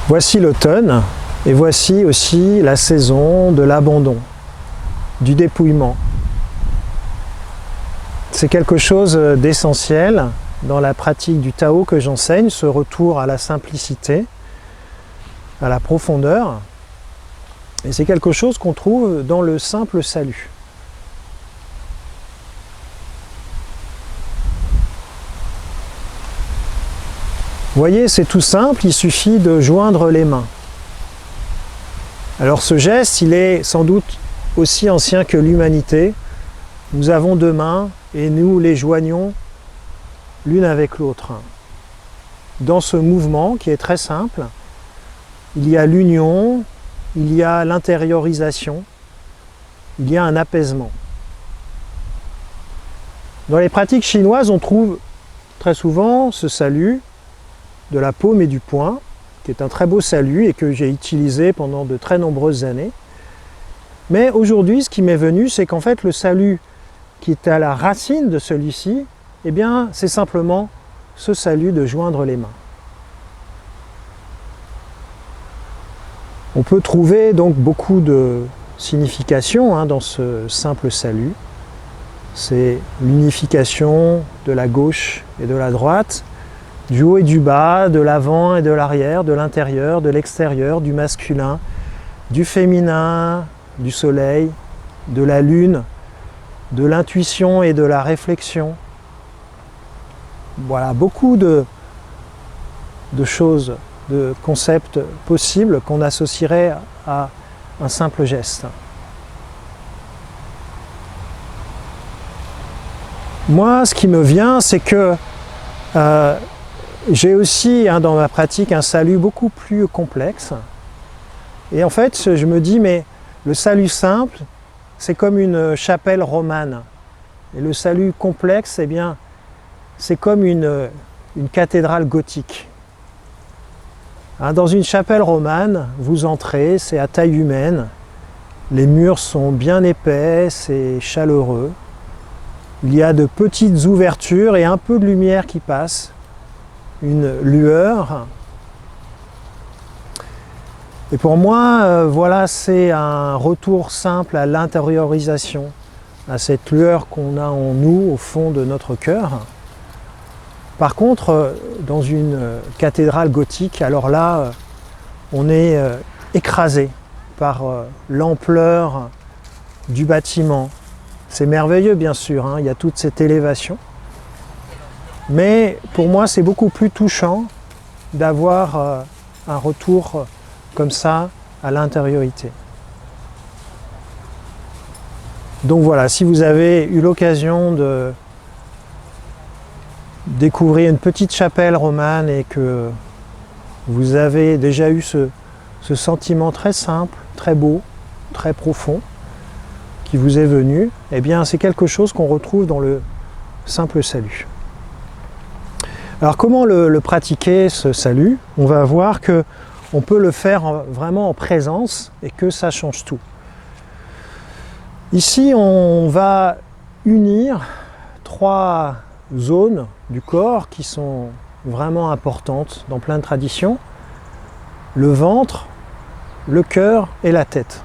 Voici l'automne et voici aussi la saison de l'abandon, du dépouillement. C'est quelque chose d'essentiel dans la pratique du Tao que j'enseigne, ce retour à la simplicité, à la profondeur. Et c'est quelque chose qu'on trouve dans le simple salut. Vous voyez, c'est tout simple, il suffit de joindre les mains. Alors ce geste, il est sans doute aussi ancien que l'humanité. Nous avons deux mains et nous les joignons l'une avec l'autre. Dans ce mouvement qui est très simple, il y a l'union, il y a l'intériorisation, il y a un apaisement. Dans les pratiques chinoises, on trouve très souvent ce salut de la paume et du poing, qui est un très beau salut et que j'ai utilisé pendant de très nombreuses années. Mais aujourd'hui, ce qui m'est venu, c'est qu'en fait, le salut qui est à la racine de celui-ci, eh bien, c'est simplement ce salut de joindre les mains. On peut trouver donc beaucoup de significations dans ce simple salut. C'est l'unification de la gauche et de la droite, du haut et du bas, de l'avant et de l'arrière, de l'intérieur, de l'extérieur, du masculin, du féminin, du soleil, de la lune, de l'intuition et de la réflexion. Voilà, beaucoup de choses, de concepts possibles qu'on associerait à un simple geste. Moi, ce qui me vient, c'est que j'ai aussi dans ma pratique un salut beaucoup plus complexe. Et en fait, je me dis, mais le salut simple, c'est comme une chapelle romane. Et le salut complexe, eh bien, c'est comme une cathédrale gothique. Dans une chapelle romane, vous entrez, c'est à taille humaine. Les murs sont bien épais, c'est chaleureux. Il y a de petites ouvertures et un peu de lumière qui passe. Une lueur. Et pour moi, voilà, c'est un retour simple à l'intériorisation, à cette lueur qu'on a en nous, au fond de notre cœur. Par contre, dans une cathédrale gothique, alors là, on est écrasé par l'ampleur du bâtiment. C'est merveilleux, bien sûr, il y a toute cette élévation. Mais pour moi, c'est beaucoup plus touchant d'avoir un retour comme ça à l'intériorité. Donc voilà, si vous avez eu l'occasion de découvrir une petite chapelle romane et que vous avez déjà eu ce sentiment très simple, très beau, très profond, qui vous est venu, eh bien c'est quelque chose qu'on retrouve dans le simple salut. Alors comment le pratiquer, ce salut? On va voir qu'on peut le faire vraiment en présence et que ça change tout. Ici, on va unir trois zones du corps qui sont vraiment importantes dans plein de traditions. Le ventre, le cœur et la tête.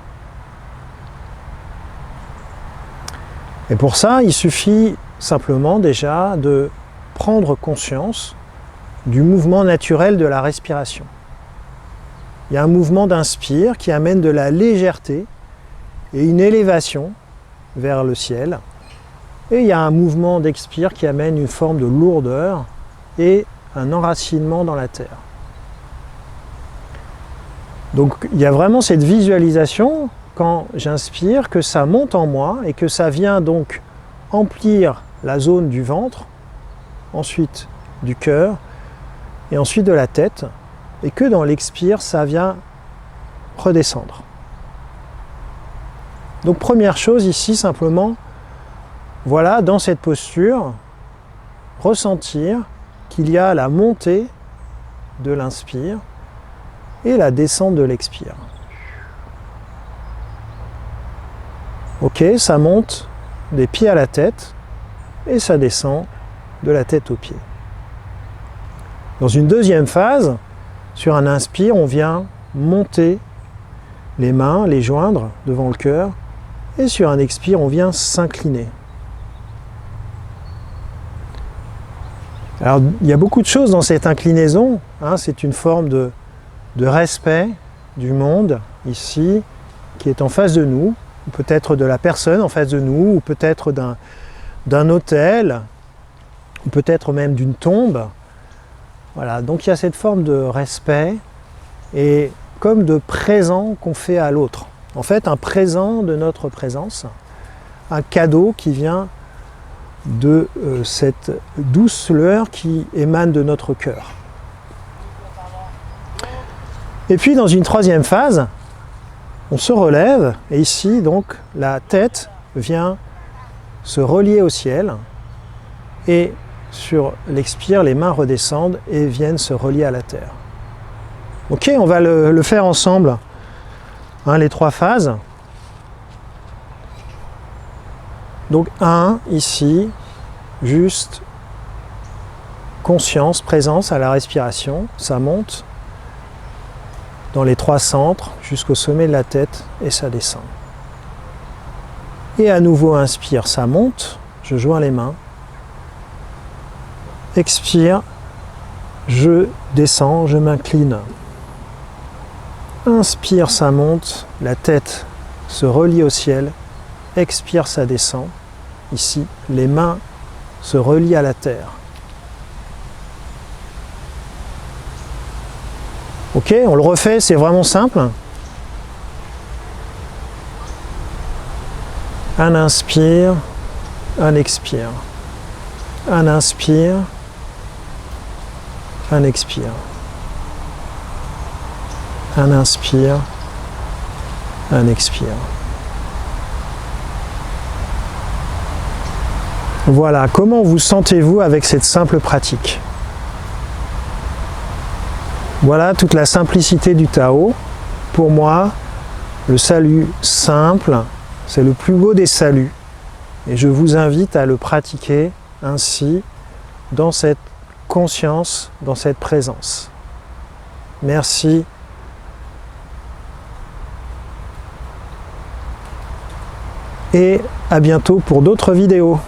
Et pour ça, il suffit simplement déjà de prendre conscience du mouvement naturel de la respiration. Il y a un mouvement d'inspire qui amène de la légèreté et une élévation vers le ciel. Et il y a un mouvement d'expire qui amène une forme de lourdeur et un enracinement dans la terre. Donc il y a vraiment cette visualisation quand j'inspire que ça monte en moi et que ça vient donc emplir la zone du ventre, ensuite du cœur et ensuite de la tête, et que dans l'expire, ça vient redescendre. Donc première chose ici, simplement, voilà, dans cette posture, ressentir qu'il y a la montée de l'inspire et la descente de l'expire. Ok, ça monte des pieds à la tête et ça descend de la tête aux pieds. Dans une deuxième phase, Sur un inspire, on vient monter les mains, les joindre devant le cœur. Et sur un expire, on vient s'incliner. Alors, il y a beaucoup de choses dans cette inclinaison. Hein, c'est une forme de respect du monde, ici, qui est en face de nous, ou peut-être de la personne en face de nous, ou peut-être d'un autel, ou peut-être même d'une tombe. Voilà, donc il y a cette forme de respect et comme de présent qu'on fait à l'autre. En fait, un présent de notre présence, un cadeau qui vient de cette douce lueur qui émane de notre cœur. Et puis dans une troisième phase, on se relève et ici donc la tête vient se relier au ciel et sur l'expire, les mains redescendent et viennent se relier à la terre. Ok, on va le faire ensemble, hein, les trois phases. Donc 1, ici, juste conscience, présence à la respiration, ça monte dans les trois centres jusqu'au sommet de la tête et ça descend. Et à nouveau inspire, ça monte, je joins les mains. Expire, je descends, je m'incline. Inspire, ça monte, la tête se relie au ciel. Expire, ça descend. Ici, les mains se relient à la terre. Ok, on le refait, c'est vraiment simple. Un inspire, un expire. Un inspire, un expire. Un inspire, un expire. Voilà, comment vous sentez-vous avec cette simple pratique? Voilà toute la simplicité du Tao. Pour moi, le salut simple, c'est le plus beau des saluts. Et je vous invite à le pratiquer ainsi, dans cette conscience, dans cette présence. Merci. Et à bientôt pour d'autres vidéos.